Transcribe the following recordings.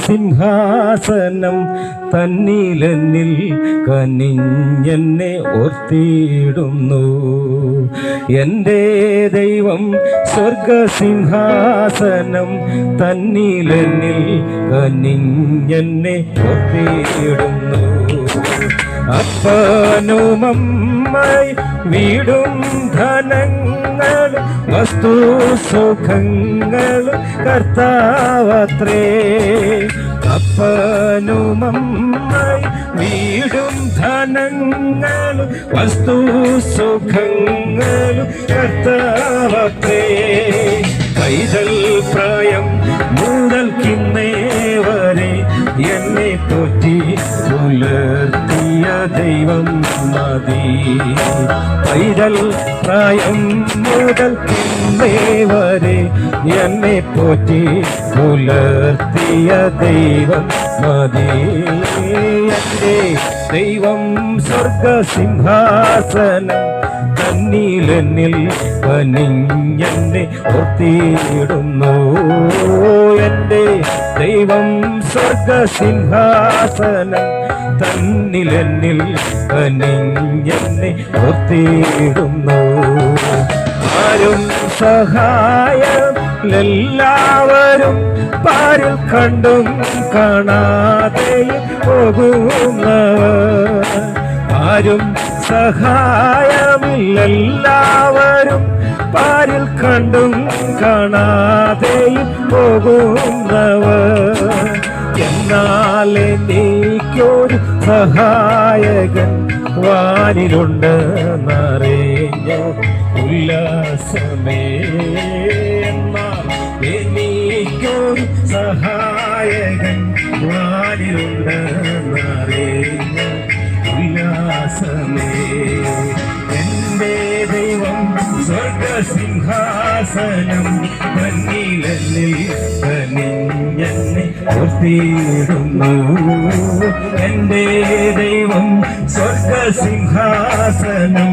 സ്വർഗസിംഹാസനം തന്നിലെന്നിൽ കനിഞ്ഞെന്നെ ഓർത്തിടുന്നു. എൻ്റെ ദൈവം സ്വർഗസിംഹാസനം തന്നിലെന്നിൽ കനിഞ്ഞെന്നെ ഓർത്തിടുന്നു. അപ്പനുമമ്മായി വീടും ധനങ്ങളും വസ്തുസുഖങ്ങളും കർത്താവത്രേ. അപ്പനുമമ്മായി വീടും ധനങ്ങളും വസ്തുസുഖങ്ങളും കർത്താവത്രേ. പൈതൽ പ്രായം മുതൽക്കിന്നേ വരെ എന്നെ പോറ്റി പുലർത്തിയ ദൈവം മതി. പൈതൽ പ്രായം മുതൽക്കിന്നേ വരെ എന്നെ പോറ്റി പുലർത്തിയ ദൈവം മതി. എൻ്റെ ദൈവം സ്വർഗസിംഹാസനം തന്നിലെന്നിൽ കനിഞ്ഞെന്നെ ഓർത്തിടുന്നു. എൻ്റെ ദൈവം സ്വർഗസിംഹാസനം തന്നിലെന്നിൽ കനിഞ്ഞെന്നെ ഓർത്തിടുന്നു. ആരും സഹായമെല്ലാവരും പാരിൽ കണ്ടും കാണാതെയും പോകുന്നവർ. ആരും സഹായമില്ലെല്ലാവരും പാരിൽ കണ്ടും കാണാതെയും പോകുന്നവർ. എന്നാൽ എനിക്കൊരു സഹായകൻ വാനിലുണ്ടെന്നറിഞ്ഞ ഉല്ലാസമേ. എന്നാൽ എനിക്കൊരു സഹായകൻ വാനിലുണ്ടെന്നറിഞ്ഞ ഉല്ലാസമേ. എൻ്റെ ദൈവം സ്വർഗസിംഹാസനം തന്നിലെന്നിൽ കനിഞ്ഞെന്നെ ഓർത്തിടുന്നു. എൻ്റെ ദൈവം സ്വർഗസിംഹാസനം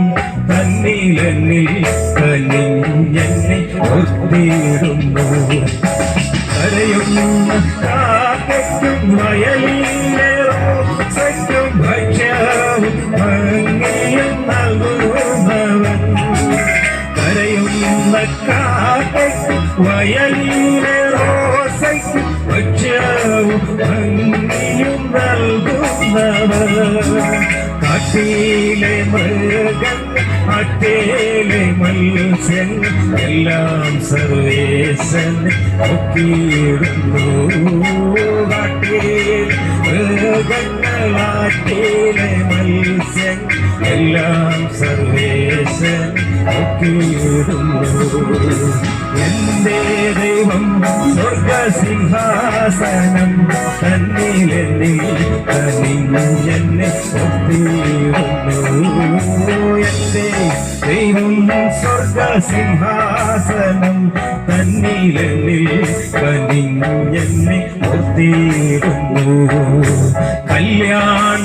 തന്നിലെന്നിൽ കനിഞ്ഞെന്നെ ഓർത്തിടുന്നു. കരയുന്ന കാക്കയ്ക്കും വയലിലെ റോസയ്ക്കും ഭക്ഷ്യവും ഭംഗിയും നൽകുന്നവൻ. കരയുന്ന കാക്കയ്ക്കും വയലിലെ റോസയ്ക്കും ഭക്ഷ്യവും ഭംഗിയും നൽകുന്നവൻ. കാട്ടിലെ മൃഗങ്ങൾ കാട്ടിലെ മത്സ്യങ്ങൾ എല്ലാം സർവേശൻ നോക്കിയിടുന്നു. കാട്ടിലെ മൃഗങ്ങൾ കാട്ടിലെ മത്സ്യങ്ങൾ എല്ലാം സർവേശൻ നോക്കിയിടുന്നു. എൻ്റെ ദൈവം സ്വർഗസിംഹാസനം തന്നിലെന്നിൽ കനിഞ്ഞെന്നെ ഓർത്തിടുന്നു. എൻ്റെ ദൈവം സ്വർഗസിംഹാസനം തന്നിലെന്നിൽ കനിഞ്ഞെന്നെ ഓർത്തിടുന്നു.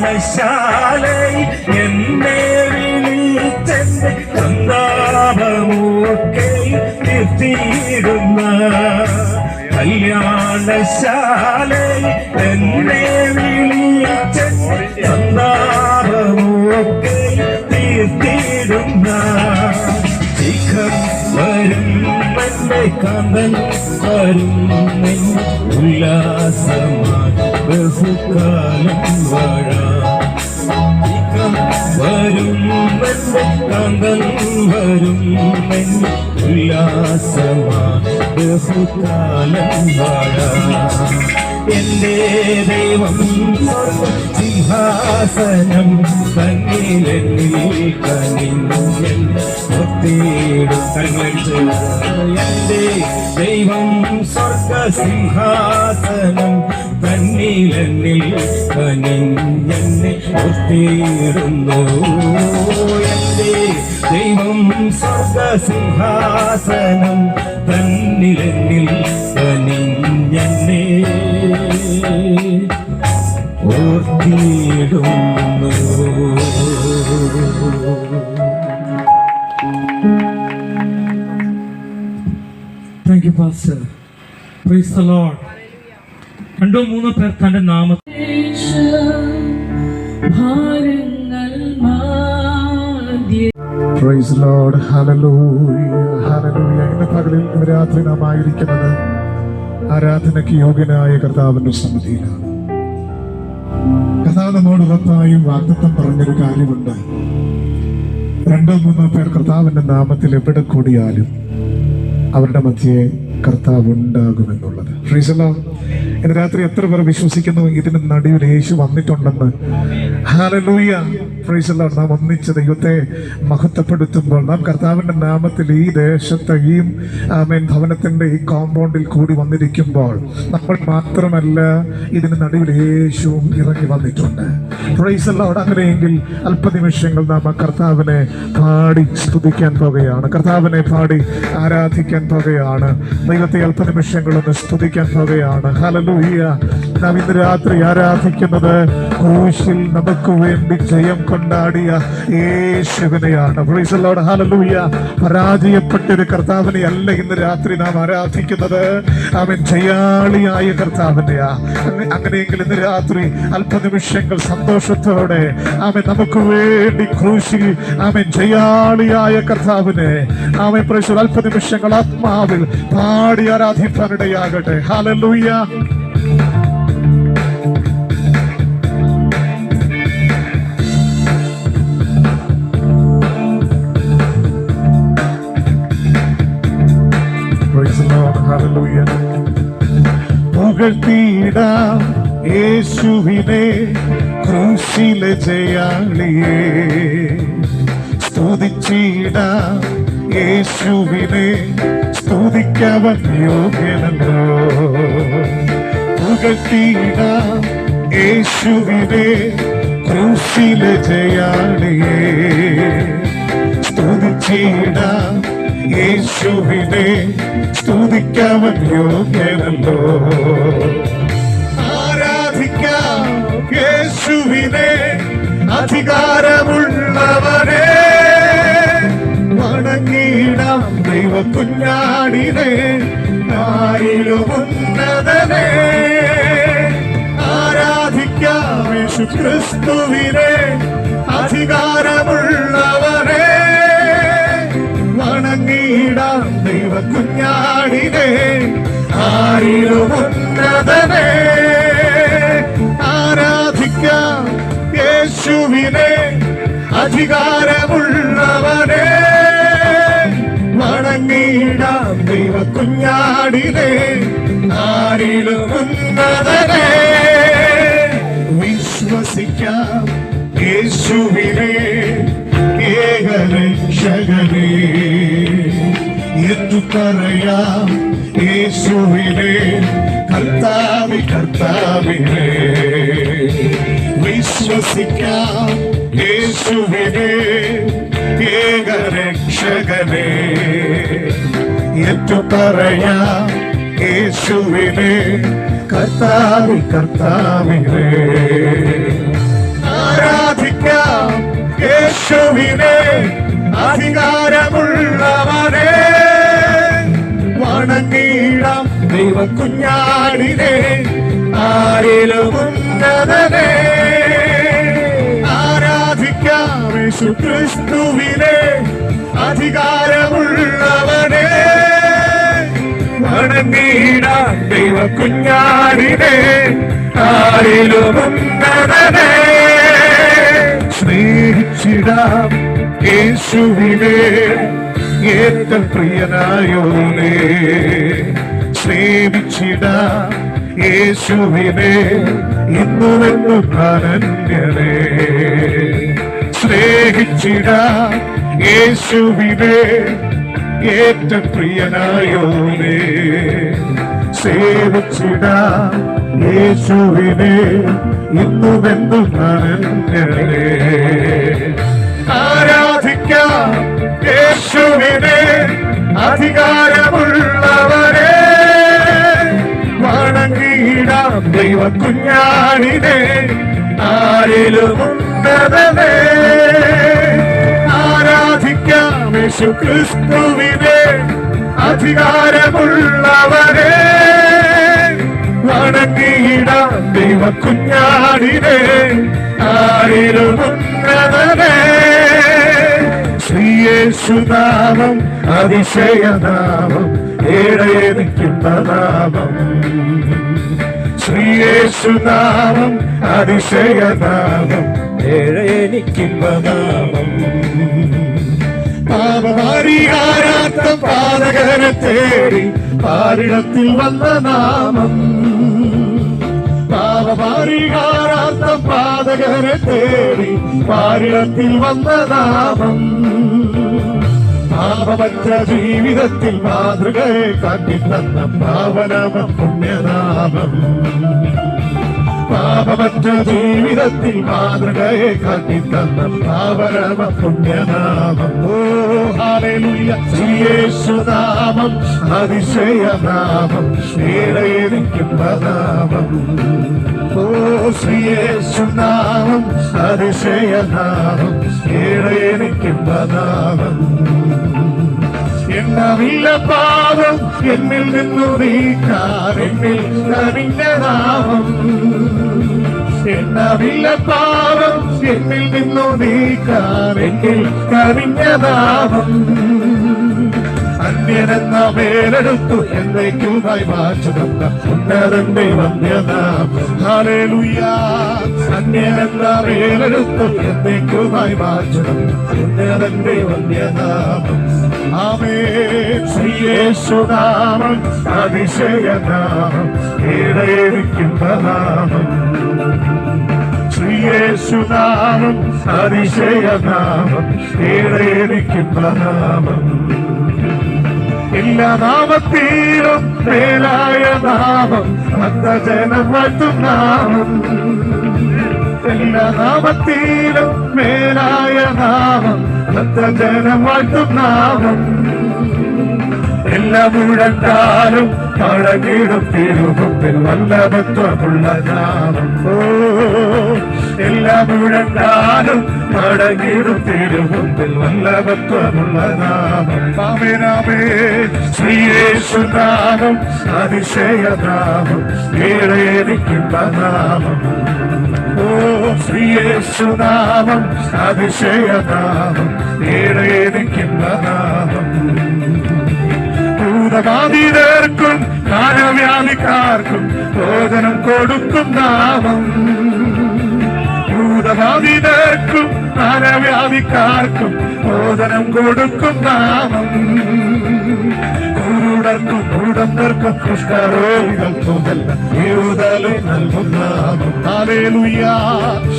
കല്യാണശാലയിൽ എന്നെ വിളിച്ചെന്റെ സന്താപമൊക്കെ നിർത്തിയിടുന്ന. കല്യാണശാലയിൽ എന്നെ വിളിച്ചെന്റെ സന്താപമൊക്കെ തീർത്തിടുന്ന. ശിഖം വരും എന്റെ കാന്തൻ വരും ഉല്ലാസമായി ബഹുകാലം വാഴാം. ശിഖം വരും എന്റെ കാന്തൻ വരും ഉല്ലാസമായി ബഹുകാലം വാഴാം. എൻ്റെ ദൈവം സിംഹാസനം തന്നിലെന്നിൽ കനിഞ്ഞെന്നെ ഓർത്തിടും. എൻ്റെ ദൈവം സ്വർഗസിംഹാസനം തന്നിലെന്നിൽ കനിഞ്ഞെന്നെ ഓർത്തിടുന്നു. എൻ്റെ ദൈവം സ്വർഗസിംഹാസനം തന്നിലെന്നിൽ കനിഞ്ഞെന്നെ ഓർത്തിടുന്നു. Thank you, Pastor. Praise the Lord. രണ്ടോ മൂന്നോ പേർ തന്റെ നാമത്തിൽ Praise the Lord. Hallelujah. Hallelujah. ഇന്ന് പകലിൽ ഇന്ന് രാത്രി നാം ആയിരിക്കുന്നത് ആരാധനയ്ക്ക് യോഗ്യനായ കർത്താവിന്റെ സന്നിധിയിലാണ്. കർത്താവ് നമ്മോട് ഉറപ്പായും വാഗ്ദത്തം പറഞ്ഞൊരു കാര്യമുണ്ട്. രണ്ടോ മൂന്നോ പേർ കർത്താവിന്റെ നാമത്തിൽ എവിടെ കൂടിയാലും അവരുടെ മധ്യേ കർത്താവ് ഉണ്ടാകുമെന്നുള്ളത്. Praise the Lord. ഇന്ന് രാത്രി എത്ര പേർ വിശ്വസിക്കുന്നു ഇതിന് നടുവിൽ യേശു വന്നിട്ടുണ്ടെന്ന്? ഹല്ലേലൂയ. Price the Lord. നാം ഒന്നിച്ച് ദൈവത്തെ മഹത്വപ്പെടുത്തുമ്പോൾ നാം കർത്താവിന്റെ നാമത്തിൽ ഈ ദേശത്തെ ഈ ഭവനത്തിന്റെ ഈ കോമ്പൗണ്ടിൽ കൂടി വന്നിരിക്കുമ്പോൾ നമ്മൾ മാത്രമല്ല, ഇതിന് നടുവിൽ യേശുവും ഇറങ്ങി വന്നിട്ടുണ്ട്. Price the Lord. അങ്ങനെയെങ്കിൽ അല്പനിമിഷങ്ങൾ നാം കർത്താവിനെ പാടി സ്തുതിക്കാൻ പോകുകയാണ്, കർത്താവിനെ പാടി ആരാധിക്കാൻ പോകുകയാണ്, ദൈവത്തെ അല്പനിമിഷങ്ങളൊന്ന് സ്തുതിക്കാൻ പോകുകയാണ്. ഹല്ലേലൂയ. നാം ഇന്ന് രാത്രി ആരാധിക്കുന്നത് ക്രൂശിൽ നമുക്ക് വേണ്ടി ജയം കൊണ്ടാടിയ യേശുവിനെയാണ്. Praise the lord. ഹല്ലേലൂയ. പരാജയപ്പെട്ടൊരു കർത്താവിനെ അല്ല ഇന്ന് രാത്രി നാം ആരാധിക്കുന്നത്, അവൻ ജയാളിയായ കർത്താവിനെയാ. അങ്ങനെയെങ്കിൽ ഇന്ന് രാത്രി അല്പനിമിഷങ്ങൾ സന്തോഷത്തോടെ അവൻ നമുക്ക് വേണ്ടി ക്രൂശിൽ അവൻ ജയാളിയായ കർത്താവിനെ അവൻ പ്രൈസ് അല്പനിമിഷങ്ങൾ ആത്മാവിൽ പാടി ആരാധിക്കാനിടയാകട്ടെ. ഹല്ലേലൂയ. പുകഴ്ത്തിയിടാം യേശുവിനെ, ക്രൂശിലെ ജയാളിയെ. സ്തുതിച്ചിടാം യേശുവിനെ, സ്തുതിക്കവൻ യോഗ്യനല്ലോ. പുകഴ്ത്തിയിടാം യേശുവിനെ, ക്രൂശിലെ ജയാളിയെ. സ്തുതിച്ചിടാം യേശുവിനെ, സ്തുതിക്കവൻ യോഗ്യനല്ലോ. ആരാധിക്കാം യേശുവിനെ, അധികാരമുള്ളവനെ. വണങ്ങിടാം ദൈവ കുഞ്ഞാടിനെ, ആരിലും ഉന്നതനെ. ആരാധിക്കാം യേശു ക്രിസ്തുവിനെ, അധികാരമുള്ളവനെ. വണങ്ങിടാം ദൈവ കുഞ്ഞാടിനെ, ആരിലും ഉന്നതനെ. ആരാധിക്കാം യേശുവിനെ, അധികാരമുള്ളവനെ. വണങ്ങിടാം ദൈവ കുഞ്ഞാടിനെ, ആരിലും ഉന്നതനെ. വിശ്വസിക്കാം യേശുവിനെ, ഏകരക്ഷകനെ. എന്നു പറയാം യേശുവിനെ, കർത്താവി കർത്താവിനെ. വിശ്വസിക്കാം യേശുവിനെ, ഏകരക്ഷകനെ. എന്നു പറയാം യേശുവിനെ, കർത്താവി കർത്താവിനെ. ആരാധിക്കാം യേശുവിനെ, അധികാരമുള്ളവനെ. വണങ്ങിടാം ദൈവ കുഞ്ഞാടിനെ, ആരിലും ഉന്നതനെ. ആരാധിക്കാം യേശു ക്രിസ്തുവിനെ, അധികാരമുള്ളവനെ. വണങ്ങിടാം ദൈവ കുഞ്ഞാടിനെ, ആരിലും ഉന്നതനെ. സ്നേഹിച്ചിടാം യേശുവിനെ, ഏറ്റവും പ്രിയനായോനെ. സേവിച്ചിടാം യേശുവിനെ, ഇന്നുമെന്നും അനന്യനെ. സ്നേഹിച്ചിടാം യേശുവിനെ, ഏറ്റവും പ്രിയനായോനെ. സേവിച്ചിടാം യേശുവിനെ, ഇന്നുമെന്നും അനന്യനെ. ആരാധിക്കാം യേശുവിനെ, അധികാരമുള്ളവരെ. വണങ്ങിടാം ദൈവ കുഞ്ഞാടിനെ, ആരിലും ഉന്നതനെ. ആരാധിക്കാം യേശു ക്രിസ്തുവിനെ, അധികാരമുള്ളവരെ. വണങ്ങി ദൈവ കുഞ്ഞാടിനെ ആരിലും ഉന്നതനെ ശ്രീയേശുനാമം അതിശയനാമം ഏഴയെ നിൽക്കുന്ന നാമം ശ്രീയേശുനാമം അതിശയനാമം ഏഴയെ നിൽക്കുന്ന നാമം പാപപരിഹാരാർത്ഥ പാതകരെ തേടി പാരിടത്തിൽ വന്ന നാമം പാപപരിഹാരാർത്ഥ പാതകരെ തേടി പാരിടത്തിൽ വന്ന നാമം പാപമറ്റ ജീവിതത്തിൽ മാതൃകയെ കാട്ടിത്തന്ന പാവനമ പുണ്യനാമം പാപമറ്റ ജീവിതത്തിൽ മാതൃകയെ കാട്ടിത്തന്ന പാവനമ പുണ്യനാമം ഓ ഹല്ലേലൂയ യേശുനാമം അതിശയനാമം ഏഴയെ നിൽക്കുന്ന നാമം ഓ യേശുനാമം അതിശയനാമം ഏഴയെ നിൽക്കുന്ന നാമം എന്നറില്ല പാപം എന്നിൽ നിന്നു നീക്കാൻ എന്നിൽ കവിഞ്ഞ നാമം എന്നറില്ല പാപം എന്നിൽ നിന്നു നീക്കാൻ എന്നിൽ കവിഞ്ഞ നാമം അന്യനെന്ന പേരെടുത്തു എന്നേക്കുമായി മാറ്റുന്ന ഉന്നതന്റെ വന്യനാമം ഹല്ലേലൂയ അന്യനെന്ന പേരെടുത്തു എന്നേക്കുമായി മാറ്റുന്ന ഉന്നതന്റെ വന്യനാമം ആമേൻ ശ്രീയേശുനാമം അതിശയനാമം ഏഴേരിക്കുന്ന നാമം ശ്രീയേശുനാമം അതിശയനാമം ഏഴേരിക്കുന്ന നാമം എല്ലാ നാമത്തിലും മേലായ നാമം ഭക്തജനം വാഴ്ത്തും നാമം എല്ലാ നാമത്തിലും മേലായ നാമം ഭക്തജനം വാഴ്ത്തും നാമം എല്ലാ മുഴങ്കാലും പഴകിടും തിരുമുമ്പിൽ വല്ലഭത്വമുള്ള നാമം ഓ എല്ലാ മുഴങ്കാലും പഴകിടും തിരുമുമ്പിൽ വല്ലഭത്വമുള്ള നാമം ആമേനാമേ ശ്രീയേശുനാമം അതിശയനാമം ഏഴേരിക്കുന്ന നാമം ഓ ശ്രീയേശുനാമം അതിശയനാമം ഏഴേരിക്കുന്ന നാമം ഭൂതബാധിതർക്കും കാലവ്യാധിക്കാർക്കും ഭോജനം കൊടുക്കും നാമം ഭൂതബാധിതർക്കും കാലവ്യാധിക്കാർക്കും ഭോജനം കൊടുക്കും നാമം കുരുടർക്കും കുടന്തർക്കും കുഷ്ഠരോഗികൾക്കുമെല്ലാം വിടുതലും നൽകും നാമം ഹല്ലേലൂയ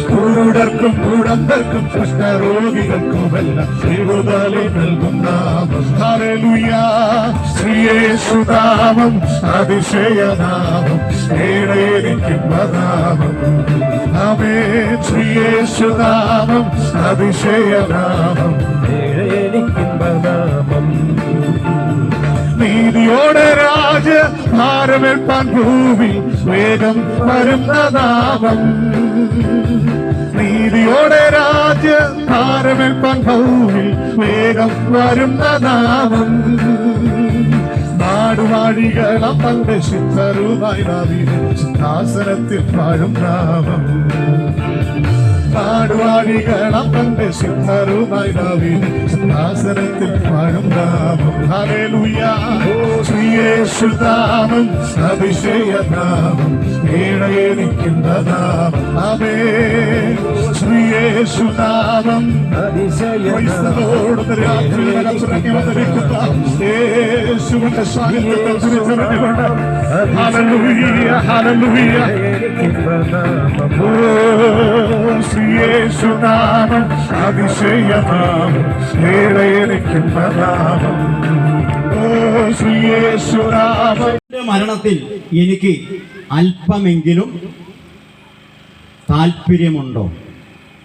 കുരുടർക്കും കുടന്തർക്കും കുഷ്ഠരോഗികൾക്കുമെല്ലാം വിടുതലും നൽകും നാമം ഹല്ലേലൂയ ശ്രീയേശുനാമം അതിശയനാമം ഏഴേരിക്കുന്ന നാമം ആമേൻ ശ്രീയേശുനാമം അതിശയനാമം ഏഴേരിക്കുന്ന നാമം നീതിയോടെ രാജ ഭാരമേൽപ്പാൻ ഭൂമി വേഗം വരുന്ന നാമം നീതിയോടെ രാജ ഭാരമേൽപ്പാൻ ഭൂമി വേഗം വരുന്ന നാമം നാടുവാഴികളം തന്റെ സിദ്ധരുമായി സിംഹാസനത്തിൽ വാഴും നാമം നാടുവാഴികളം തന്റെ സിദ്ധരുമായി സിംഹാസനത്തിൽ വാഴും നാമം ഹല്ലേലൂയ ശ്രീയേശുനാമം അതിശയനാമം ഏഴേരിക്കുന്ന നാമം ആമേൻ ശ്രീയേശുനാമം അതിശയനാമം യേശുവിന്റെ സാന്നിധ്യത്തിൽ തിരിച്ചറിഞ്ഞുകൊണ്ട് ഹല്ലേലൂയ ഹല്ലേലൂയ ശ്രീയേശുനാമം അതിശയനാമം ഏഴേരിക്കുന്ന നാമം ശ്രീയേശുനാമം മരണത്തിൽ എനിക്ക് അല്പമെങ്കിലും താല്പര്യമുണ്ടോ?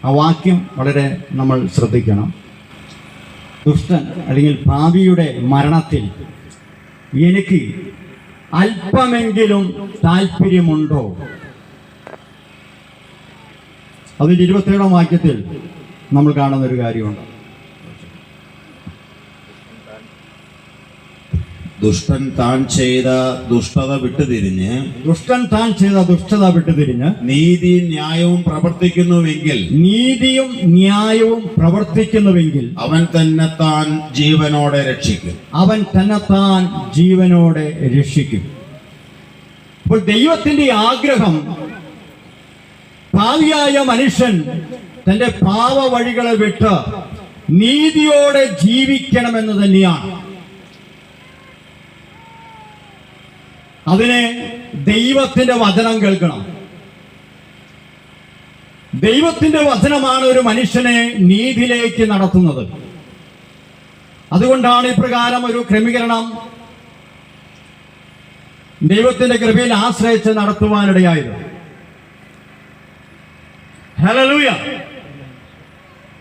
ആ വാക്യം വളരെ നമ്മൾ ശ്രദ്ധിക്കണം. ദുഷ്ടൻ അല്ലെങ്കിൽ പാപിയുടെ മരണത്തിൽ എനിക്ക് അല്പമെങ്കിലും താല്പര്യമുണ്ടോ? അതിൻ്റെ 27-ാം വാക്യത്തിൽ നമ്മൾ കാണുന്നൊരു കാര്യമുണ്ട്. ദുഷ്ടൻ താൻ ചെയ്ത ദുഷ്ടത വിട്ടുതിരിഞ്ഞ് നീതിയും ന്യായവും പ്രവർത്തിക്കുന്നുവെങ്കിൽ അവൻ തന്നെത്താൻ ജീവനോടെ രക്ഷിക്കും. അപ്പോൾ ദൈവത്തിന്റെ ആഗ്രഹം പാപിയായ മനുഷ്യൻ തന്റെ പാപ വഴികളെ വിട്ട് നീതിയോടെ ജീവിക്കണമെന്ന് തന്നെയാണ്. അതിനെ ദൈവത്തിന്റെ വചനം കേൾക്കണം. ദൈവത്തിന്റെ വചനമാണ് ഒരു മനുഷ്യനെ നീതിയിലേക്ക് നടത്തുന്നത്. അതുകൊണ്ടാണ് ഇപ്രകാരം ഒരു ക്രമീകരണം ദൈവത്തിന്റെ കൃപയിൽ ആശ്രയിച്ച് നടത്തുവാനിടയായത്. ഹല്ലേലൂയ!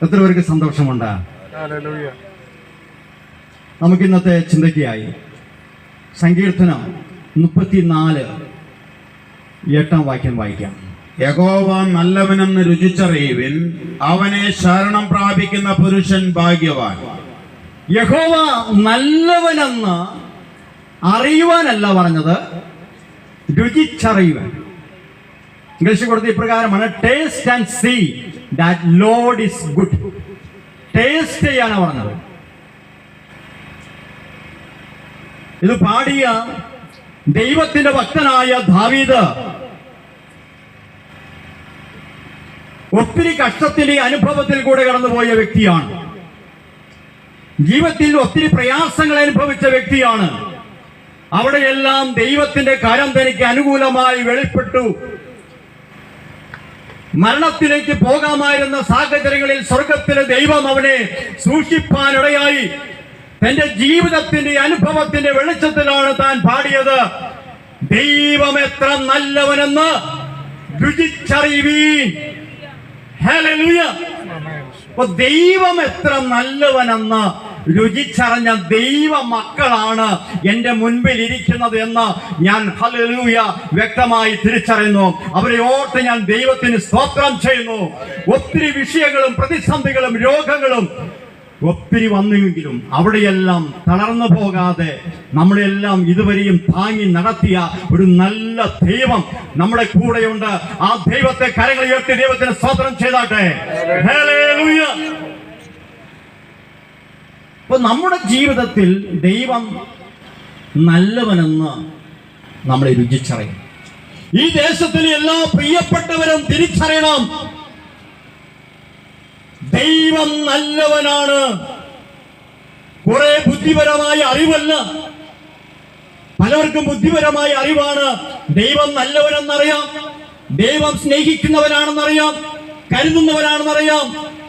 എത്ര പേർക്ക് സന്തോഷമുണ്ട്? നമുക്ക് ഇന്നത്തെ ചിന്തയ്ക്കായി സങ്കീർത്തനം 34 വാക്യം വായിക്കാം. യഹോവ നല്ലവനെന്ന് രുചിച്ചറിയുവിൻ, അവനെ ശരണം പ്രാപിക്കുന്ന പുരുഷൻ ഭാഗ്യവാൻ. യഹോവ നല്ലവനെന്ന് അറിയുവാനല്ല പറഞ്ഞത്, രുചിച്ചറിയുവാൻ. ഇംഗ്ലീഷ് കൊടുത്ത ഇപ്രകാരമാണ്, taste and see that Lord is good. Taste ചെയ്യാനാണ് പറഞ്ഞത്. ഇത് പാടിയ ദൈവത്തിന്റെ ഭക്തനായ ദാവീദ് ഒത്തിരി കഷ്ടത്തിന്റെ അനുഭവത്തിൽ കൂടെ കടന്നുപോയ വ്യക്തിയാണ്. ജീവിതത്തിൽ ഒത്തിരി പ്രയാസങ്ങൾ അനുഭവിച്ച വ്യക്തിയാണ്. അവിടെയെല്ലാം ദൈവത്തിന്റെ കരം തനിക്ക് അനുകൂലമായി വെളിപ്പെട്ടു. മരണത്തിലേക്ക് പോകാമായിരുന്ന സാഹചര്യങ്ങളിൽ സ്വർഗത്തിലെ ദൈവം അവനെ സൂക്ഷിപ്പാനിടയായി. തന്റെ ജീവിതത്തിന്റെ അനുഭവത്തിന്റെ വെളിച്ചത്തിലാണ് താൻ പാടിയത്, ദൈവം എത്ര നല്ലവനെന്ന് രുചിച്ചറിയുവീൻ. ഹല്ലേലൂയ! ദൈവം എത്ര നല്ലവനെന്ന് രുചിച്ചറിഞ്ഞ ദൈവ മക്കളാണ് എന്റെ മുൻപിൽ ഇരിക്കുന്നത് എന്ന് ഞാൻ ഹല്ലേലൂയ വ്യക്തമായി തിരിച്ചറിയുന്നു. അവരെ ഓർത്ത് ഞാൻ ദൈവത്തിന് സ്തോത്രം ചെയ്യുന്നു. ഒത്തിരി വിഷയങ്ങളും പ്രതിസന്ധികളും രോഗങ്ങളും ഒത്തിരി വന്നുവെങ്കിലും അവിടെയെല്ലാം തളർന്നു പോകാതെ നമ്മളെല്ലാം ഇതുവരെയും താങ്ങി നടത്തിയ ഒരു നല്ല ദൈവം നമ്മുടെ കൂടെയുണ്ട്. ആ ദൈവത്തെ കരങ്ങൾ ഉയർത്തി ദൈവത്തിന് സ്തോത്രം ചെയ്താട്ടെ. ഹല്ലേലൂയ! അപ്പൊ നമ്മുടെ ജീവിതത്തിൽ ദൈവം നല്ലവനെന്ന് നമ്മളെ രുചിച്ചറിയും. ഈ ദേശത്തിലെ എല്ലാ പ്രിയപ്പെട്ടവരും തിരിച്ചറിയണം, ദൈവം നല്ലവനാണ്. കുറെ ബുദ്ധിപരമായ അറിവല്ല, പലർക്കും ബുദ്ധിപരമായ അറിവാണ്. ദൈവം നല്ലവനെന്നറിയാം, ദൈവം സ്നേഹിക്കുന്നവനാണെന്നറിയാം, കരുതുന്നവനാണെന്നറിയാം,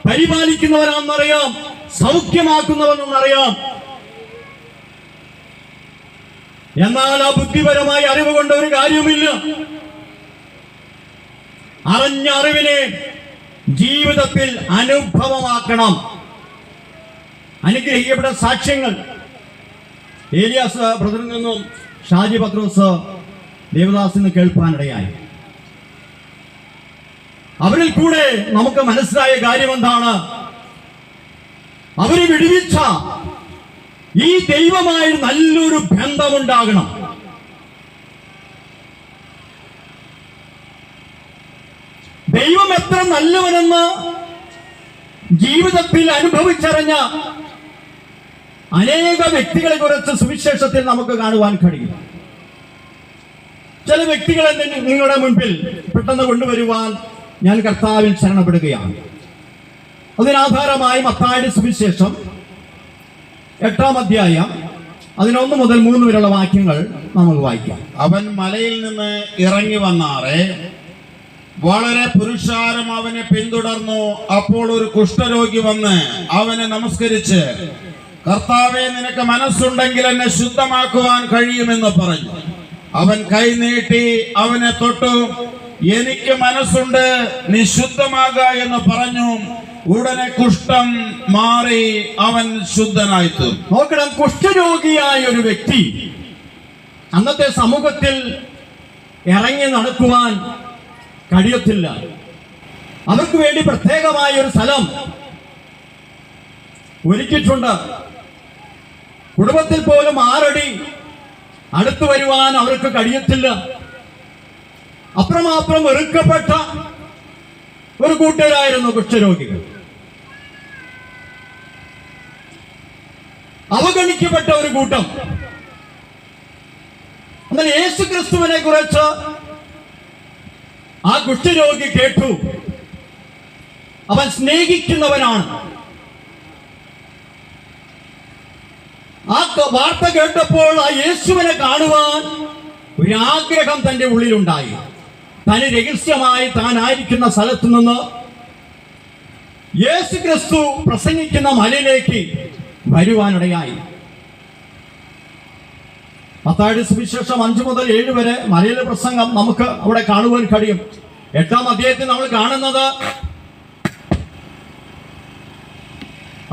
പരിപാലിക്കുന്നവനാണെന്നറിയാം, സൗഖ്യമാക്കുന്നവനെന്നറിയാം. എന്നാൽ ആ ബുദ്ധിപരമായ അറിവ് കൊണ്ട് ഒരു കാര്യവുമില്ല. അറിഞ്ഞ അറിവിനെ ജീവിതത്തിൽ അനുഭവമാക്കണം. അനുഗ്രഹിക്കപ്പെട്ട സാക്ഷ്യങ്ങൾ ഏലിയാസ് ബ്രദറിൽ നിന്നും ഷാജി പത്രോസ് ദേവദാസിന് കേൾപ്പാനിടയായി. അവരിൽ കൂടെ നമുക്ക് മനസ്സിലായ കാര്യം എന്താണ്? അവര് വിടുവിച്ച ഈ ദൈവമായി നല്ലൊരു ബന്ധമുണ്ടാകണം. ദൈവം എത്ര നല്ലവനെന്ന് ജീവിതത്തിൽ അനുഭവിച്ചറിഞ്ഞ അനേക വ്യക്തികളെ കുറിച്ച് സുവിശേഷത്തിൽ നമുക്ക് കാണുവാൻ കഴിയും. ചില വ്യക്തികളെ നിങ്ങളുടെ മുൻപിൽ പെട്ടെന്ന് കൊണ്ടുവരുവാൻ ഞാൻ കർത്താവിൽ ശരണപ്പെടുകയാണ്. അതിനാധാരമായി മത്തായിയുടെ സുവിശേഷം 8-ാം അധ്യായം 1 മുതൽ 3 വരെയുള്ള വാക്യങ്ങൾ നമുക്ക് വായിക്കാം. അവൻ മലയിൽ നിന്ന് ഇറങ്ങി വന്നാറെ വളരെ പുരുഷാരം അവനെ പിന്തുടർന്നു. അപ്പോൾ ഒരു കുഷ്ഠരോഗി വന്ന് അവനെ നമസ്കരിച്ച്, കർത്താവേ, നിനക്ക് മനസ്സുണ്ടെങ്കിൽ എന്നെ ശുദ്ധമാക്കുവാൻ കഴിയുമെന്ന് പറഞ്ഞു. അവൻ കൈ നീട്ടി അവനെ തൊട്ടു. എനിക്ക് മനസ്സുണ്ട്, നീ ശുദ്ധമാക എന്ന് പറഞ്ഞു. ഉടനെ കുഷ്ഠം മാറി അവൻ ശുദ്ധനായി തീർന്നു. നോക്കണം, കുഷ്ഠരോഗിയായ ഒരു വ്യക്തി അന്നത്തെ സമൂഹത്തിൽ ഇറങ്ങി നടക്കുവാൻ കഴിയത്തില്ല. അവർക്ക് വേണ്ടി പ്രത്യേകമായ ഒരു സ്ഥലം ഒരുക്കിയിട്ടുണ്ട്. കുടുംബത്തിൽ പോലും 6 അടി അടുത്തു വരുവാൻ അവർക്ക് കഴിയത്തില്ല. അത്രമാത്രം വെറുക്കപ്പെട്ട ഒരു കൂട്ടരായിരുന്നു കുഷ്ഠരോഗികൾ. അവഗണിക്കപ്പെട്ട ഒരു കൂട്ടം. എന്നാൽ യേശു ക്രിസ്തുവിനെ കുറിച്ച് ആ കുഷ്ഠരോഗി കേട്ടു. അവൻ സ്നേഹിക്കുന്നവനാണ്. ആ വാർത്ത കേട്ടപ്പോൾ ആ യേശുവിനെ കാണുവാൻ ഒരാഗ്രഹം തന്റെ ഉള്ളിലുണ്ടായി. തനി രഹസ്യമായി താനായിരിക്കുന്ന സ്ഥലത്തു നിന്ന് യേശു ക്രിസ്തു പ്രസംഗിക്കുന്ന മലയിലേക്ക് വരുവാനിടയായി. മത്തായിയുടെ സുവിശേഷം 5 മുതൽ 7 വരെ മലയിലെ പ്രസംഗം നമുക്ക് അവിടെ കാണുവാൻ കഴിയും. 8-ാം അധ്യായത്തിൽ നമ്മൾ കാണുന്നത്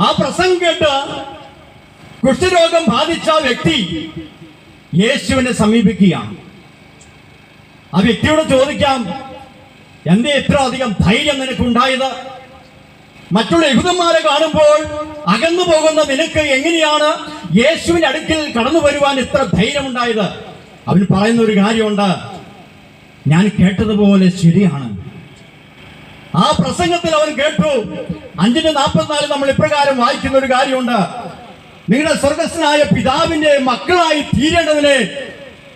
ആ പ്രസംഗം കേട്ട് കുഷ്ഠരോഗം ബാധിച്ച വ്യക്തി യേശുവിനെ സമീപിക്കുകയാണ്. ആ വ്യക്തിയോട് ചോദിക്കാം, എന്തേ ഇത്ര അധികം ധൈര്യം നിനക്കുണ്ടായത്? മറ്റുള്ള യഹൂദന്മാരെ കാണുമ്പോൾ അകന്നു പോകുന്ന നിനക്ക് എങ്ങനെയാണ് യേശുവിന്റെ അടുക്കൽ കടന്നു വരുവാൻ ഇത്ര ധൈര്യമുണ്ടായത്? അവൻ പറയുന്ന ഒരു കാര്യമുണ്ട്, ഞാൻ കേട്ടതുപോലെ ശരിയാണ്. ആ പ്രസംഗത്തിൽ അവൻ കേട്ടു. 5:44 നമ്മൾ ഇപ്രകാരം വായിക്കുന്ന ഒരു കാര്യമുണ്ട്, നിങ്ങളുടെ സ്വർഗസ്ഥനായ പിതാവിന്റെ മക്കളായി തീരേണ്ടതിന്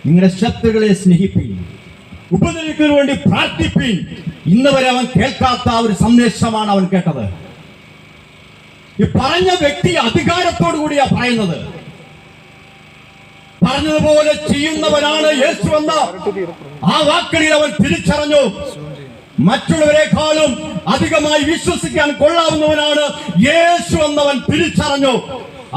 നിങ്ങളുടെ ശത്രുക്കളെ സ്നേഹിപ്പിൻ, ഉപദ്രവിക്കുന്നതിനു വേണ്ടി പ്രാർത്ഥിപ്പിൻ. ഇന്ന് വരെ അവൻ കേൾക്കാത്ത ഒരു സന്ദേശമാണ് അവൻ കേട്ടത്. ഈ പറഞ്ഞ വ്യക്തി അധികാരത്തോടു കൂടിയാ പറയുന്നത്. പറഞ്ഞതുപോലെ ചെയ്യുന്നവനാണ് യേശു എന്ന ആ വാക്കുകളിൽ അവൻ തിരിച്ചറിഞ്ഞു. മറ്റുള്ളവരെക്കാളും അധികമായി വിശ്വസിക്കാൻ കൊള്ളാവുന്നവനാണ് യേശു എന്നവൻ തിരിച്ചറിഞ്ഞു.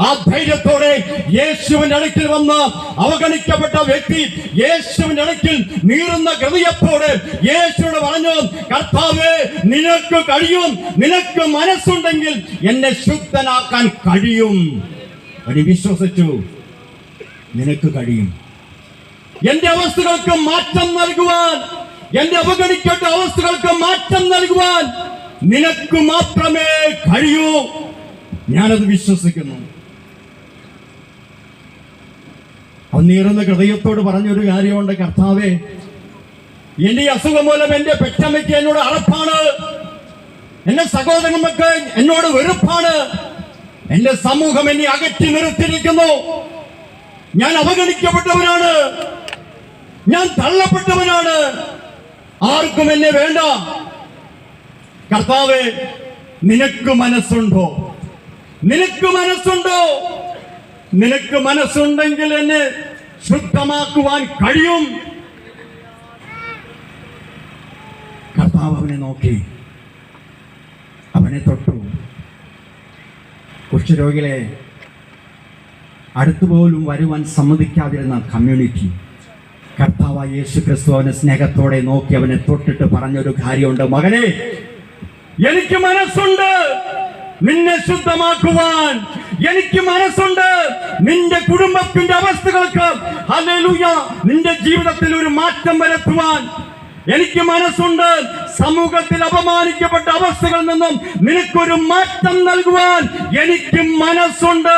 ആ ധൈര്യത്തോടെ യേശുവിന്റെ അടുക്കൽ വന്ന് അവഗണിക്കപ്പെട്ട വ്യക്തി യേശുവിന്റെ അടുക്കൽ നീറുന്ന ഹൃദയത്തോടെ യേശുവിനോട് പറഞ്ഞു, കർത്താവേ, നിനക്ക് കഴിയും, നിനക്ക് മനസ്സുണ്ടെങ്കിൽ എന്നെ ശുദ്ധനാക്കാൻ കഴിയും. അവന് വിശ്വസിച്ചു, നിനക്ക് കഴിയും. എന്റെ അവസ്ഥകൾക്ക് മാറ്റം നൽകുവാൻ, എന്റെ അവഗണിക്കേണ്ട അവസ്ഥകൾക്ക് മാറ്റം നൽകുവാൻ നിനക്ക് മാത്രമേ കഴിയൂ. ഞാനത് വിശ്വസിക്കുന്നു. അവൻ നീറുന്ന ഹൃദയത്തോട് പറഞ്ഞൊരു കാര്യമുണ്ട്, കർത്താവേ, എന്റെ അസുഖം മൂലം എന്റെ പെറ്റമ്മയ്ക്ക് എന്നോട് അറപ്പാണ്, എന്റെ സഹോദരന്മാർക്ക് എന്നോട് വെറുപ്പാണ്, എന്റെ സമൂഹം എന്നെ അകറ്റി നിർത്തിയിരിക്കുന്നു, ഞാൻ അവഗണിക്കപ്പെട്ടവനാണ്, ഞാൻ തള്ളപ്പെട്ടവനാണ്, ആർക്കും എന്നെ വേണ്ട. കർത്താവേ, നിനക്ക് മനസ്സുണ്ടോ? നിനക്ക് മനസ്സുണ്ടോ? നിനക്ക് മനസ്സുണ്ടെങ്കിൽ എന്നെ ശുദ്ധമാക്കുവാൻ കഴിയും. കർത്താവ് അവനെ നോക്കി, അവനെ തൊട്ടു. കുഷ്ഠരോഗികളെ അടുത്തുപോലും വരുവാൻ സമ്മതിക്കാതിരുന്ന കമ്മ്യൂണിറ്റി, കർത്താവ് യേശു ക്രിസ്തു അവനെ സ്നേഹത്തോടെ നോക്കി അവനെ തൊട്ടിട്ട് പറഞ്ഞൊരു കാര്യമുണ്ട്, മകനെ, എനിക്ക് മനസ്സുണ്ട് നിന്നെ ശുദ്ധമാക്കുവാൻ, എനിക്ക് മനസ്സുണ്ട് നിന്റെ കുടുംബത്തിന്റെ അവസ്ഥകൾക്ക് ഹല്ലേലൂയ നിന്റെ ജീവിതത്തിൽ ഒരു മാറ്റം വരുത്തുവാൻ, എനിക്ക് മനസ്സുണ്ട് സമൂഹത്തിൽ അപമാനിക്കപ്പെട്ട അവസ്ഥകളിൽ നിന്നും നിനക്കൊരു മാറ്റം നൽകുവാൻ എനിക്ക് മനസ്സുണ്ട്.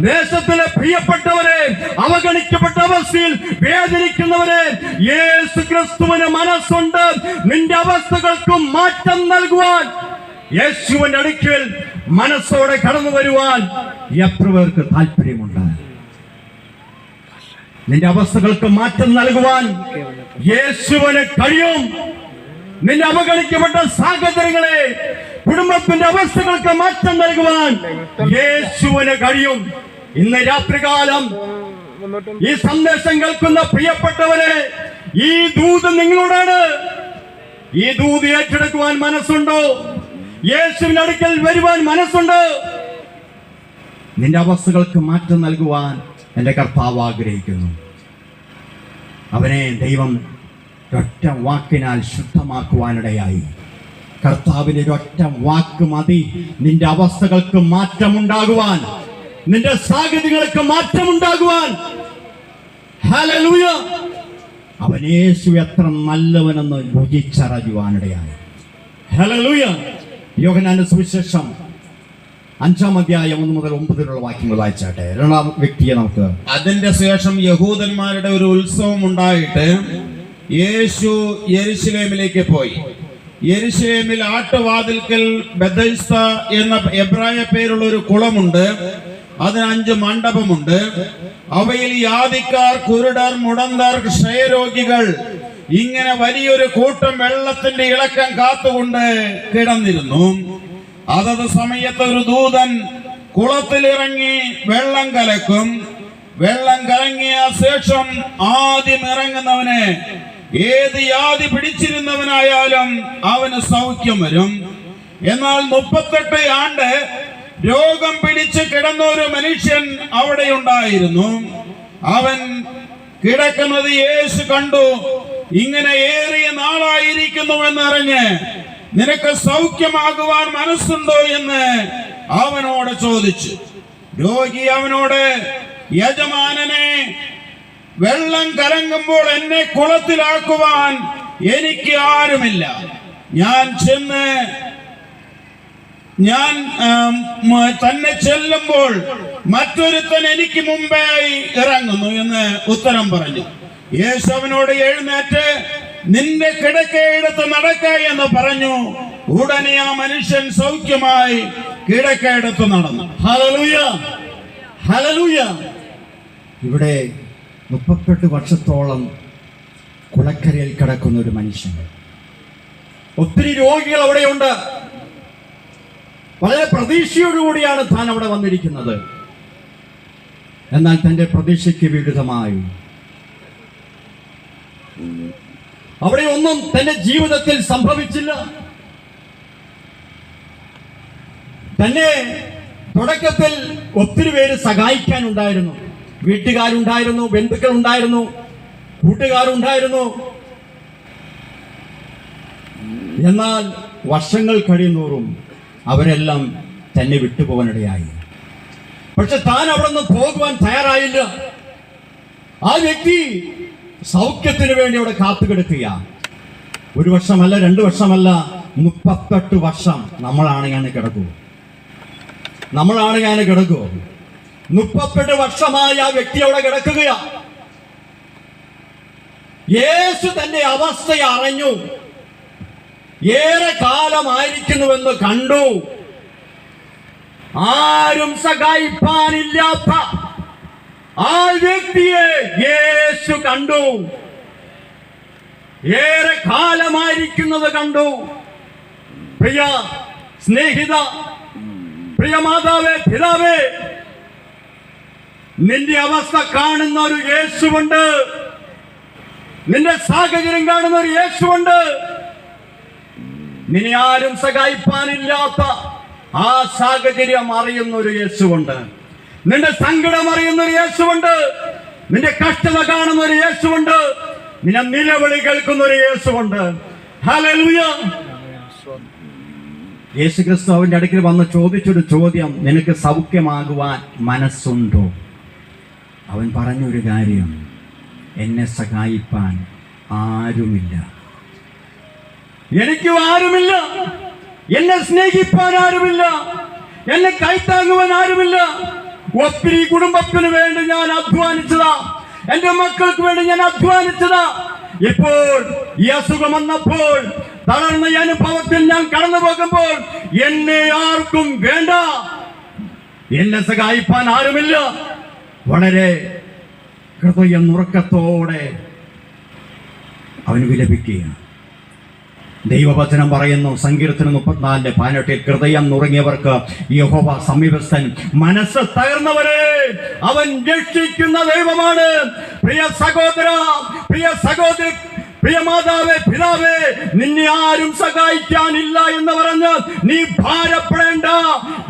ദേശത്തിലെ പ്രിയപ്പെട്ടവരെ, അവഗണിക്കപ്പെട്ട അവസ്ഥയിൽ വേദനിക്കുന്നവരെ, യേശു ക്രിസ്തുവിന് മനസ്സുണ്ട് നിന്റെ അവസ്ഥകൾക്ക് മാറ്റം നൽകുവാൻ. യേശുവിന്റെ അടുക്കൽ മനസ്സോടെ കടന്നു വരുവാൻ എത്ര പേർക്ക് താല്പര്യമുണ്ട്? നിന്റെ അവസ്ഥകൾക്ക് മാറ്റം നൽകുവാൻ യേശുവിന് കഴിയും. നിന്റെ അവഗണിക്കപ്പെട്ട സാഹചര്യങ്ങളെ, കുടുംബത്തിന്റെ അവസ്ഥകൾക്ക് മാറ്റം നൽകുവാൻ യേശുവിന് കഴിയും. ഇന്ന് രാത്രികാലം ഈ സന്ദേശം കേൾക്കുന്ന പ്രിയപ്പെട്ടവരെ, ഈ ദൂത് നിങ്ങളോടാണ്. ഈ ദൂത് ഏറ്റെടുക്കുവാൻ മനസ്സുണ്ടോ? യേശുവിന്റെ അടുക്കൽ വരുവാൻ മനസ്സുണ്ട്? നിന്റെ അവസ്ഥകൾക്ക് മാറ്റം നൽകുവാൻ എന്റെ കർത്താവ് ആഗ്രഹിക്കുന്നു. അവനെ ദൈവം ഒറ്റ വാക്കിനാൽ ശുദ്ധമാക്കുവാനിടയായി. കർത്താവിന്റെ ഒറ്റ വാക്ക് മതി നിന്റെ അവസ്ഥകൾക്ക് മാറ്റമുണ്ടാകുവാൻ, നിന്റെ സാഹചര്യങ്ങൾക്ക് മാറ്റമുണ്ടാകുവാൻ. ഹല്ലേലൂയ! അവൻ യേശു എത്ര നല്ലവനെന്ന് രുചിച്ചറിയുവാനിടയായി. ഹല്ലേലൂയ! യോഹന്നാന്റെ സുവിശേഷം 5-ാം അധ്യായം 1 മുതൽ 9 വാക്യങ്ങൾ വായിച്ചാട്ടെ. രണ്ടാം വ്യക്തിയെ നമുക്ക്. അതിന്റെ ശേഷം യഹൂദന്മാരുടെ ഒരു ഉത്സവം ഉണ്ടായിട്ട് യേശു യെരുശലേമിലേക്ക് പോയി. യെരുശലേമിൽ ആട്ടുവാതിൽക്കൽ ബെഥസ്ദ എന്ന എബ്രായ പേരുള്ള ഒരു കുളമുണ്ട്. അതിന് 5 മണ്ഡപമുണ്ട്. അവയിൽ യാതിക്കാർ, കുരുടർ, മുടന്തർ, ക്ഷയരോഗികൾ ഇങ്ങനെ വലിയൊരു കൂട്ടം വെള്ളത്തിന്റെ ഇളക്കം കാത്തുകൊണ്ട് കിടന്നിരുന്നു. അതത് സമയത്ത് ഒരു ദൂതൻ കുളത്തിലിറങ്ങി വെള്ളം കലക്കും. വെള്ളം കലങ്ങിയ ശേഷം ആദ്യം ഇറങ്ങുന്നവന് ഏത് യാതി പിടിച്ചിരുന്നവനായാലും അവന് സൗഖ്യം വരും. എന്നാൽ 38 ആണ്ട് രോഗം പിടിച്ച് കിടന്ന ഒരു മനുഷ്യൻ അവിടെ ഉണ്ടായിരുന്നു. അവൻ കിടക്കുന്നത് യേശു കണ്ടു. ഇങ്ങനെ ഏറിയ നാളായിരിക്കുന്നുവെന്നറിഞ്ഞ് നിനക്ക് സൗഖ്യമാകുവാൻ മനസ്സുണ്ടോ എന്ന് അവനോട് ചോദിച്ചു. രോഗി അവനോട്, യജമാനനെ, വെള്ളം കലങ്ങുമ്പോൾ എന്നെ കുളത്തിലാക്കുവാൻ എനിക്ക് ആരുമില്ല. ഞാൻ തന്നെ ചെല്ലുമ്പോൾ മറ്റൊരുത്തൻ എനിക്ക് മുമ്പായി ഇറങ്ങുന്നു എന്ന് ഉത്തരം പറഞ്ഞു. യേശു അവനോട്, എഴുന്നേറ്റ് നിന്റെ കിടക്കയെടുത്ത് നടക്ക എന്ന് പറഞ്ഞു. ഉടനെ ആ മനുഷ്യൻ സൗഖ്യമായി കിടക്കയെടുത്ത് നടന്നു. Hallelujah, hallelujah. ഇവിടെ 38 വർഷത്തോളം കുളക്കരയിൽ കിടക്കുന്ന ഒരു മനുഷ്യൻ. ഒത്തിരി രോഗികൾ അവിടെയുണ്ട്. വളരെ പ്രതീക്ഷയോടുകൂടിയാണ് താൻ അവിടെ വന്നിരിക്കുന്നത്. എന്നാൽ തന്റെ പ്രതീക്ഷയ്ക്ക് വിരുദ്ധമായി അവിടെ ഒന്നും തന്റെ ജീവിതത്തിൽ സംഭവിച്ചില്ല. തന്നെ തുടക്കത്തിൽ ഒത്തിരി പേര് സഹായിക്കാനുണ്ടായിരുന്നു. വീട്ടുകാരുണ്ടായിരുന്നു, ബന്ധുക്കളുണ്ടായിരുന്നു, കൂട്ടുകാരുണ്ടായിരുന്നു. എന്നാൽ വർഷങ്ങൾ കഴിയുന്നോറും അവരെല്ലാം തന്നെ വിട്ടുപോകാനിടയായി. പക്ഷെ താൻ അവിടെ നിന്ന് പോകുവാൻ തയ്യാറായില്ല. ആ വ്യക്തി സൗഖ്യത്തിന് വേണ്ടി അവിടെ കാത്തുകിടക്കുക. 1 വർഷമല്ല, 2 വർഷമല്ല, 38 വർഷം നമ്മളാണ് ഞാൻ കിടക്കൂ. 38 വർഷമായി ആ വ്യക്തി അവിടെ കിടക്കുകയാ. യേശു തന്റെ അവസ്ഥയെ അറിഞ്ഞു. ഏറെ കാലമായിരിക്കുന്നുവെന്ന് കണ്ടു. ആരും സഹായിപ്പാനില്ലാത്ത ആ വ്യക്തിയെ യേശു കണ്ടു. ഏറെ കാലമായിരിക്കുന്നത് കണ്ടു. പ്രിയ സ്നേഹിത, പ്രിയ മാതാവേ, പിതാവേ, നിന്റെ അവസ്ഥ കാണുന്ന ഒരു യേശുവുണ്ട്. നിന്റെ സാഹചര്യം കാണുന്ന ഒരു യേശുവുണ്ട്. നിന്നെ ആരും സഹായിപ്പാനില്ലാത്ത ആ സാഹചര്യം അറിയുന്ന ഒരു യേശുവുണ്ട്. നിന്റെ സങ്കടം അറിയുന്ന ഒരു യേശുവുണ്ട്. നിന്റെ കഷ്ടത കാണുന്ന ഒരു യേശുവുണ്ട്. നിന്നെ നിലവിളി കേൾക്കുന്ന ഒരു യേശുവുണ്ട്. ഹല്ലേലൂയ. യേശുക്രിസ്തു അവന്റെ അടുക്കൽ വന്ന് ചോദിച്ചൊരു ചോദ്യം, നിനക്ക് സൗഖ്യമാകുവാൻ മനസ്സുണ്ടോ? അവൻ പറഞ്ഞൊരു കാര്യം, എന്നെ സഹായിപ്പാൻ ആരുമില്ല. എനിക്ക് ആരുമില്ല. എന്നെ സ്നേഹിപ്പാൻ ആരുമില്ല. എന്നെ കൈത്താങ്ങുവാൻ ആരുമില്ല. ഒത്തിരി കുടുംബത്തിന് വേണ്ടി ഞാൻ അധ്വാനിച്ചതാ. എന്റെ മക്കൾക്ക് വേണ്ടി ഞാൻ അധ്വാനിച്ചതാ. ഇപ്പോൾ ഈ അസുഖം വന്നപ്പോൾ, തളർന്ന ഈ അനുഭവത്തിൽ ഞാൻ കടന്നു പോകുമ്പോൾ എന്നെ ആർക്കും വേണ്ട. എന്നെ സഹായിപ്പാൻ ആരുമില്ല. വളരെ ഹൃദയം നുറുക്കത്തോടെ അവന് വിലപിക്കുകയാണ്. ദൈവവചനം പറയുന്നു, സങ്കീർത്തനം 34:18, ഹൃദയം നുറുങ്ങിയവർക്ക് യഹോവ സമീപസ്ഥൻ, മനസ്സ് തകർന്നവരെ അവൻ രക്ഷിക്കുന്ന ദൈവമാണ്. പ്രിയ സഹോദര, പ്രിയ സഹോദരി, പ്രിയ മാതാവേ, പിതാവേ, നിന്നെ ആരും സഹായിക്കാനില്ല എന്ന് പറഞ്ഞ് നീ ഭാരപ്പെടേണ്ട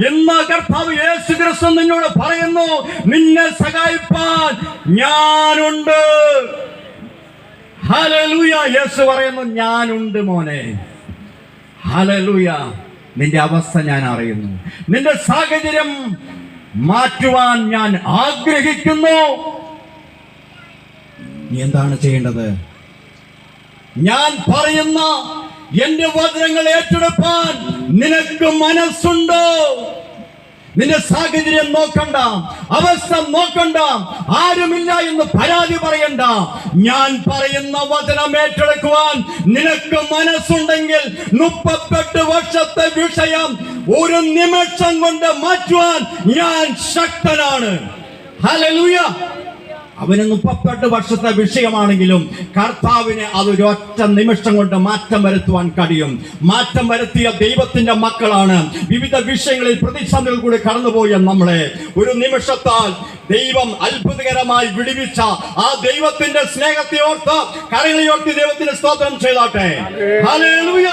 എന്ന് കർത്താവ് യേശുക്രിസ്തു നിന്നോട് പറയുന്നു. നിന്നെ സഹായിപ്പാൻ ഞാനുണ്ട്. ഹല്ലേലൂയ. യേശു പറയുന്നു, ഞാനുണ്ട് മോനെ. ഹല്ലേലൂയ. നിന്റെ അവസ്ഥ ഞാൻ അറിയുന്നു. നിന്റെ സാഹചര്യം മാറ്റുവാൻ ഞാൻ ആഗ്രഹിക്കുന്നു. നീ എന്താണ് ചെയ്യേണ്ടത്? ഞാൻ പറയുന്ന എന്റെ വചനങ്ങൾ ഏറ്റെടുപ്പാൻ നിനക്ക് മനസ്സുണ്ടോ? നിന്റെ സാഹചര്യം നോക്കണ്ട, അവസ്ഥ നോക്കണ്ട, ആരുമില്ല എന്ന് പരാതി പറയണ്ട. ഞാൻ പറയുന്ന വചനം ഏറ്റെടുക്കുവാൻ നിനക്ക് മനസ്സുണ്ടെങ്കിൽ 38 വർഷത്തെ വിഷയം ഒരു നിമിഷം കൊണ്ട് മാറ്റുവാൻ ഞാൻ ശക്തനാണ്. ഹല്ലേലൂയ. അവന് 38 വർഷത്തെ വിഷയമാണെങ്കിലും കർത്താവിന് അതൊരൊറ്റ നിമിഷം കൊണ്ട് മാറ്റം വരുത്തുവാൻ കഴിയും. മാറ്റം വരുത്തിയ ദൈവത്തിന്റെ മക്കളാണ് വിവിധ വിഷയങ്ങളിൽ പ്രതിസന്ധികൾ കൂടി കടന്നുപോയ നമ്മളെ ഒരു നിമിഷത്താൽ ദൈവം അത്ഭുതകരമായി വിടുവിച്ച ആ ദൈവത്തിന്റെ സ്നേഹത്തെ ഓർത്ത് കരങ്ങളോർത്തി ദൈവത്തിന് സ്തോത്രം ചെയ്താട്ടെ. ഹല്ലേലൂയ.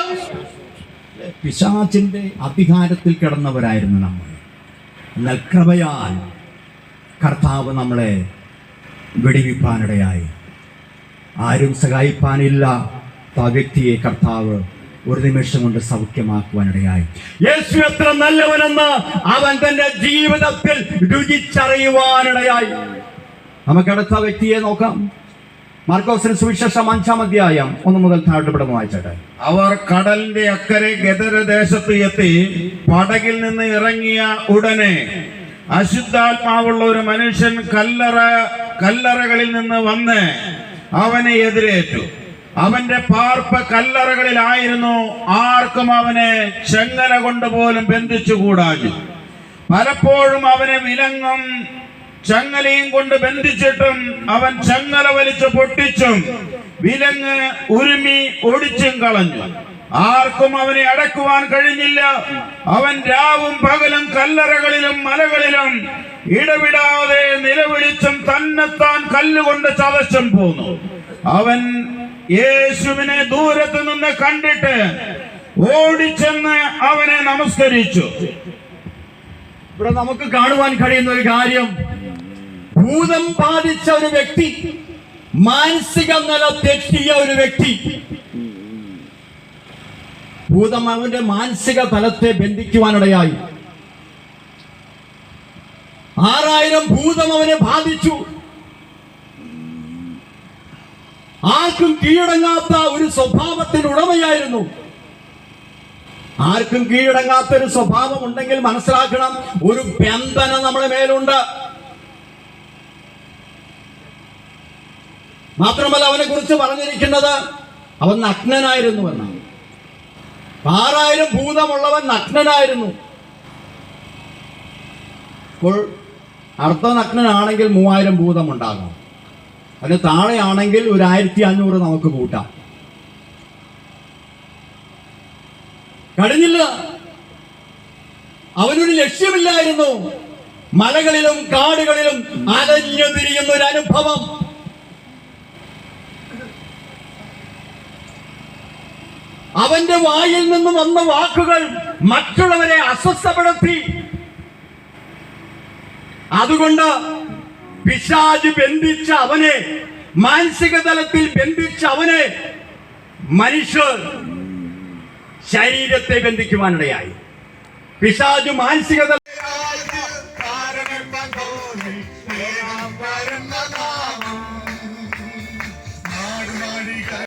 പിശാചിന്റെ അധികാരത്തിൽ കിടന്നവരായിരുന്നു നമ്മൾ. എന്നാൽ കൃപയാൽ കർത്താവ് നമ്മളെ വെടിവിപ്പാനിടയായി. ആരും സഹായിപ്പാനില്ല ആ വ്യക്തിയെ കർത്താവ് ഒരു നിമിഷം കൊണ്ട് സൗഖ്യമാക്കുവാനിടയായി. യേശു എത്ര നല്ലവനെന്ന് അവൻ തന്റെ ജീവിതത്തിൽ രുചിച്ചറിയുവാനിടയായി. നമുക്ക് അടുത്ത വ്യക്തിയെ നോക്കാം. മാർക്കോസിന് സുവിശേഷം 5-ാം അധ്യായം 1 മുതൽ താഴോട്ട് വായിച്ചട്ടെ. അവർ കടലിന്റെ അക്കരെ ഗദരദേശത്ത് എത്തി. പടകിൽ നിന്ന് ഇറങ്ങിയ ഉടനെ അശുദ്ധാത്മാവുള്ള ഒരു മനുഷ്യൻ കല്ലറകളിൽ നിന്ന് വന്ന് അവനെ എതിരേറ്റു. അവന്റെ പാർപ്പ് കല്ലറകളിലായിരുന്നു. ആർക്കും അവനെ ചെങ്ങല കൊണ്ട് പോലും ബന്ധിച്ചുകൂടാഞ്ഞു. പലപ്പോഴും അവനെ വിലങ്ങും ചങ്ങലയും കൊണ്ട് ബന്ധിച്ചിട്ടും അവൻ ചങ്ങല വലിച്ചു പൊട്ടിച്ചും വിലങ്ങ് ഉരുമി ഒടിച്ചും കളഞ്ഞു. ആർക്കും അവനെ അടക്കുവാൻ കഴിഞ്ഞില്ല. അവൻ രാവും പകലും കല്ലറകളിലും മലകളിലും ഇടവിടാതെ നിലവിളിച്ചും തന്നെത്താൻ കല്ലുകൊണ്ട് ചതച്ചും പോന്നു. അവൻ യേശുവിനെ ദൂരത്ത് നിന്ന് കണ്ടിട്ട് ഓടിച്ചെന്ന് അവനെ നമസ്കരിച്ചു. ഇവിടെ നമുക്ക് കാണുവാൻ കഴിയുന്ന ഒരു കാര്യം, ഭൂതം ബാധിച്ച ഒരു വ്യക്തി, മാനസിക നില തെറ്റിയ ഒരു വ്യക്തി, ഭൂതം അവന്റെ മാനസിക തലത്തെ ബന്ധിക്കുവാനിടയായി. 6000 ഭൂതം അവനെ ബാധിച്ചു. ആർക്കും കീഴടങ്ങാത്ത ഒരു സ്വഭാവത്തിന് ഉടമയായിരുന്നു. ആർക്കും കീഴടങ്ങാത്ത ഒരു സ്വഭാവം ഉണ്ടെങ്കിൽ മനസ്സിലാക്കണം, ഒരു ബന്ധനം നമ്മുടെ മേലുണ്ട്. മാത്രമല്ല അവനെ കുറിച്ച് പറഞ്ഞിരിക്കുന്നത് അവൻ നഗ്നനായിരുന്നു എന്നാണ്. 6000 ഭൂതമുള്ളവൻ നഗ്നനായിരുന്നു. അപ്പോൾ അർദ്ധനഗ്നനാണെങ്കിൽ 3000 ഭൂതം ഉണ്ടാകാം. അതിന് താഴെയാണെങ്കിൽ ഒരു 1500 നമുക്ക് കൂട്ടാം. കഴിഞ്ഞില്ല. അവനൊരു ലക്ഷ്യമില്ലായിരുന്നു. മലകളിലും കാടുകളിലും അലഞ്ഞു തിരിയുന്ന ഒരു അനുഭവം. അവന്റെ വായിൽ നിന്ന് വന്ന വാക്കുകൾ മറ്റുള്ളവരെ അസ്വസ്ഥപ്പെടുത്തി. അതുകൊണ്ട് പിശാച് ബന്ധിച്ച അവനെ, മാനസിക തലത്തിൽ ബന്ധിച്ച അവനെ മനുഷ്യർ ശരീരത്തെ ബന്ധിക്കുവാനിടയായി. പിശാച് മാനസിക